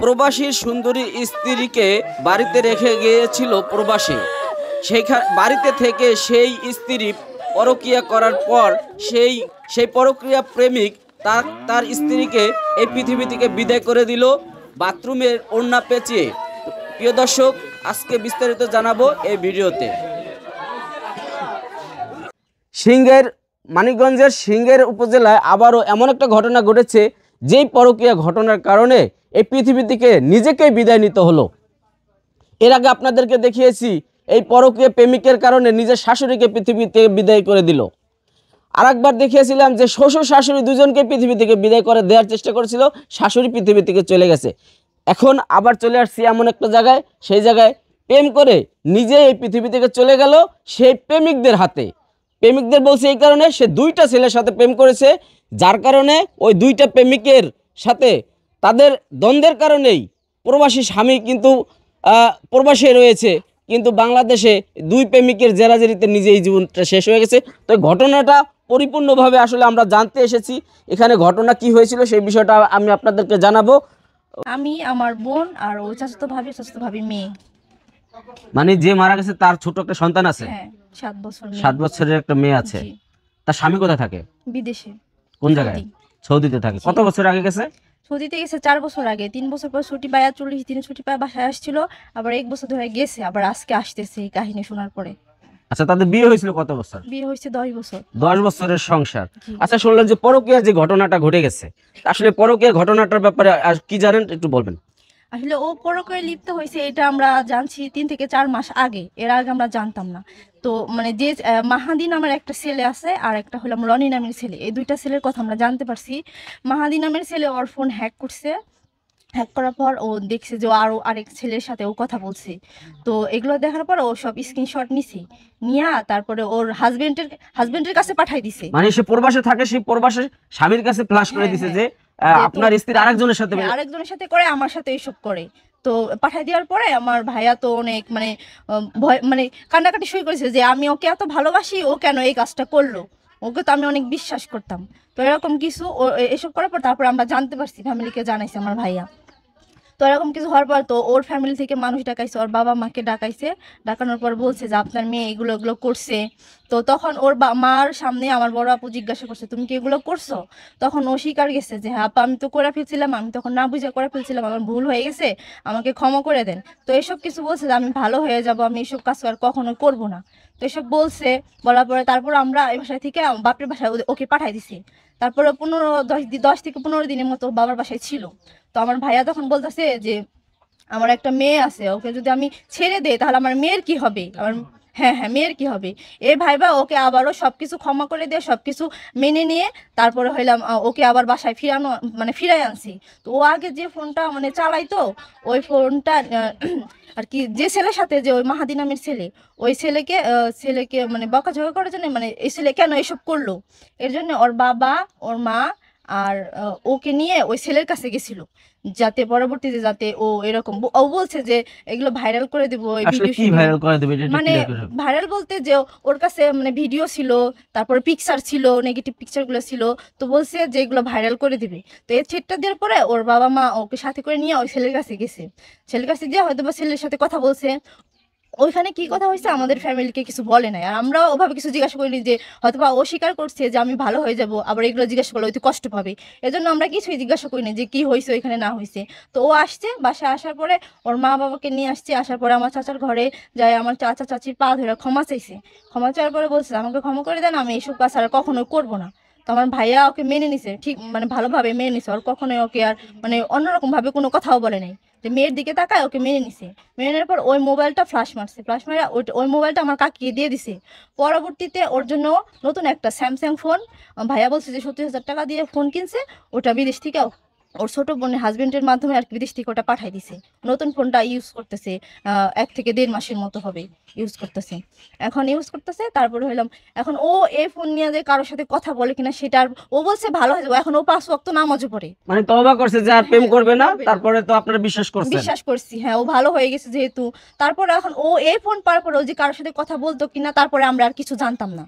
প্রবাসীর সুন্দরী স্ত্রীকে বাড়িতে রেখে গিয়েছিল প্রবাসী। বাড়িতে থেকে সেই স্ত্রী পরক্রিয়া করার পর সেই পরক্রিয়া প্রেমিক তার স্ত্রীকে এই পৃথিবী থেকে বিদায় করে দিল বাথরুমের ওড়না পেঁচিয়ে। প্রিয় দর্শক, আজকে বিস্তারিত জানাবো এই ভিডিওতে। মানিকগঞ্জের সিংহের উপজেলায় আবারও এমন একটা ঘটনা ঘটেছে, যেই পরকীয়া ঘটনার কারণে এই পৃথিবী থেকে নিজেকেই বিদায় নিতে হলো। এর আগে আপনাদেরকে দেখিয়েছি এই পরকীয়া প্রেমিকের কারণে নিজের শাশুড়িকে পৃথিবী থেকে বিদায় করে দিল। আরেকবার দেখিয়েছিলাম যে শ্বশুর শাশুড়ি দুজনকে পৃথিবী থেকে বিদায় করে দেওয়ার চেষ্টা করেছিল, শাশুড়ি পৃথিবী থেকে চলে গেছে। এখন আবার চলে আসছি এমন একটা জায়গায়, সেই জায়গায় প্রেম করে নিজে এই পৃথিবী থেকে চলে গেল সেই প্রেমিকদের হাতে। প্রেমিকদের বলছে এই কারণে সে দুইটা ছেলের সাথে প্রেম করেছে, যার কারণে ওই দুইটা প্রেমিকের সাথে তাদের দ্বন্দ্বের কারণেই প্রবাসী স্বামী কিন্তু প্রবাসে রয়েছে, কিন্তু বাংলাদেশে দুই প্রেমিকের জেরাজেরিতে নিজে এই জীবনটা শেষ হয়ে গেছে। তো এই ঘটনাটা পরিপূর্ণভাবে আসলে আমরা জানতে এসেছি, এখানে ঘটনা কি হয়েছিল সেই বিষয়টা আমি আপনাদেরকে জানাবো। আমি, আমার বোন আর ও চাচাতো ভাবি মেয়ে। মানে যে মারা গেছে তার ছোট একটা সন্তান আছে? হ্যাঁ, 7 বছর। 7 বছরের একটা মেয়ে আছে। তার স্বামী কোথায় থাকে? বিদেশে। কোন জায়গায়? সৌদিতে থাকে। কত বছর আগে গেছে? সৌদিতে গেছে 4 বছর আগে। 3 বছর পর ছুটি পায়, 40 দিনের ছুটি পায় বাসায় আসছিল, আবার 1 বছর ধরে গেছে, আবার আজকে আসতেছে এই কাহিনী শোনার পরে। আচ্ছা, তাদের বিয়ে হয়েছিল কত বছর? বিয়ে হয়েছে 10 বছর। 10 বছরের সংসার। আচ্ছা, শুনলাম যে পরকীয়ার যে ঘটনাটা ঘটে গেছে, আসলে পরকীয়ার ঘটনাটার ব্যাপারে কি জানেন একটু বলবেন? আসলে ও পরকীয়ায় লিপ্ত হয়েছে এটা আমরা জানছি 3 থেকে 4 মাস আগে। এর আগে আমরা জানতাম না। তো মানে যে মাহাদি নামের একটা ছেলে আছে আর একটা হলাম রনি নামের ছেলে, এই দুইটা ছেলের কথা আমরা জানতে পারছি। মাহাদি নামের ছেলে ওর ফোন হ্যাক করছে। হ্যাক করার পর ও দেখছে যে আরো আরেক ছেলের সাথে ও কথা বলছে। তো এগুলো দেখার পর ও সব স্ক্রিনশট নিছে, নিয়া তারপরে ওর হাজবেন্ডের কাছে পাঠাই দিছে। মানে সে প্রবাসে থাকে, সেই প্রবাসে স্বামীর কাছে ফ্ল্যাশ করে দিছে যে আপনার স্ত্রী আরেকজনের সাথে করে, আমার সাথে এসব করে। তো পাঠাই দেওয়ার পরে আমার ভাইয়া তো অনেক ভয় কান্নাকাটি শুরু করেছে যে আমি ওকে এত ভালোবাসি, ও কেন এই কাজটা করলো, ওকে তো আমি অনেক বিশ্বাস করতাম। তো এরকম কিছু এসব করার পর তারপর আমরা জানতে পারছি, ফ্যামিলিকে জানাইছে আমার ভাইয়া। তো এরকম কিছু হওয়ার পর তো ওর ফ্যামিলি থেকে মানুষ ডাকাইছে, ওর বাবা মাকে ডাকাইছে। ডাকানোর পর বলছে যে আপনার মেয়ে এগুলো করছে। তো তখন ওর মার সামনে আমার বড় আপু জিজ্ঞাসা করছে তুমি কি এগুলো করছো? তখন ও স্বীকার গেছে যে হ্যাঁ আপা, আমি তো করে ফেলছিলাম, আমি তখন না বুঝে করে ফেলছিলাম, আমার ভুল হয়ে গেছে, আমাকে ক্ষমা করে দেন। তো এসব কিছু বলছে যে আমি ভালো হয়ে যাব, আমি এসব কাজ আর কখনো করবো না। তো এসব বলছে, বলার পরে তারপর আমরা এই বাসায় থেকে বাপের বাসায় ওকে পাঠাই দিছি। তারপরে 10 থেকে 15 দিনের মতো বাবার বাসায় ছিল। তো আমার ভাইয়া তখন বলতেছে যে আমার একটা মেয়ে আছে, ওকে যদি আমি ছেড়ে দেই তাহলে আমার মেয়ের কি হবে, হ্যাঁ মেয়ের কি হবে। এই ভাইবা ওকে আবারও সবকিছু ক্ষমা করে দিয়ে সবকিছু মেনে নিয়ে তারপরে হইলাম ওকে আবার বাসায় ফিরাই আনছি। তো ও আগে যে ফোনটা চালাইতো, ওই ফোনটা আর কি যে ছেলের সাথে, যে ওই মাহাদি নামের ছেলে, ওই ছেলেকে বকাঝকা করার জন্য, এই ছেলে কেন এসব করলো, এর জন্য ওর বাবা, ওর মা আর ওকে নিয়ে ওই ছেলের কাছে গেছিল, যাতে পরবর্তীতে যাতে ও এরকম ও বলছে যে এগুলো ভাইরাল করে দেব। ভাইরাল বলতে যে ওর কাছে ভিডিও ছিল, তারপরে পিকচার ছিল, নেগেটিভ পিকচার গুলো ছিল। তো বলছে যে এগুলো ভাইরাল করে দিবে। তো এই থ্রেটটা দেওয়ার পরে ওর বাবা মা ওকে সাথে করে নিয়ে ওই ছেলের কাছে গেছে। ছেলের কাছে গিয়ে হয়তো বা ছেলের সাথে কথা বলছে। ওইখানে কি কথা হয়েছে আমাদের ফ্যামিলিকে কিছু বলে নাই, আর আমরা ওভাবে কিছু জিজ্ঞাসা করিনি যে হয়তো বা ও স্বীকার করছে যে আমি ভালো হয়ে যাব, আবার এগুলো জিজ্ঞাসা করলে হয়তো কষ্ট পাবে, এজন্য আমরা কিছুই জিজ্ঞাসা করিনি যে কি হয়েছে ওইখানে না হয়েছে। তো ও আসছে, বাসায় আসার পরে ওর মা বাবাকে নিয়ে আসছে। আসার পরে আমার চাচার ঘরে যায়, আমার চাচা চাচির পা ধরে ক্ষমা চাইছে। ক্ষমা চাওয়ার পরে বলছে আমাকে ক্ষমা করে দেন, আমি এইসব কাজ আর কখনোই করবো না। তো আমার ভাইয়া ওকে মেনে নিছে, ঠিক ভালোভাবে মেনে নিছে। ওর কখনোই ওকে আর অন্যরকম ভাবে কোনো কথাও বলে নাই, যে মেয়ের দিকে তাকায় ওকে মেনে নিছে। মেনে নেওয়ার পর ওই মোবাইলটা ফ্লাশ মারে ওই মোবাইলটা আমার কাকিয়ে দিয়ে দিছে। পরবর্তীতে ওর জন্য নতুন একটা স্যামসাং ফোন, ভাইয়া বলছে যে 70,000 টাকা দিয়ে ফোন কিনছে, ওটা বিদেশ থেকে ওর ছোট বোনের হাজবেন্ডের মাধ্যমে আর বিদেশ থেকে ওটা পাঠাই দিছে। নতুন ফোনটা ইউজ করতেছে, 1 থেকে 1.5 মাসের মতো হবে ইউজ করতেছে। তারপরে হইলাম এখন ও এই ফোন নিয়ে যে কারোর সাথে কথা বলে কিনা সেটা ও বলছে ভালো হয়ে যাবে। এখন ও 5 ওয়াক্ত নামাজও পড়ে, তওবা করছে যে আর প্রেম করবে না। তারপরে তো আপনারা বিশ্বাস করছি হ্যাঁ ও ভালো হয়ে গেছে যেহেতু। তারপরে এখন ও এই ফোন পাওয়ার পরে ও যে কারোর সাথে কথা বলতো কিনা তারপরে আমরা আর কিছু জানতাম না।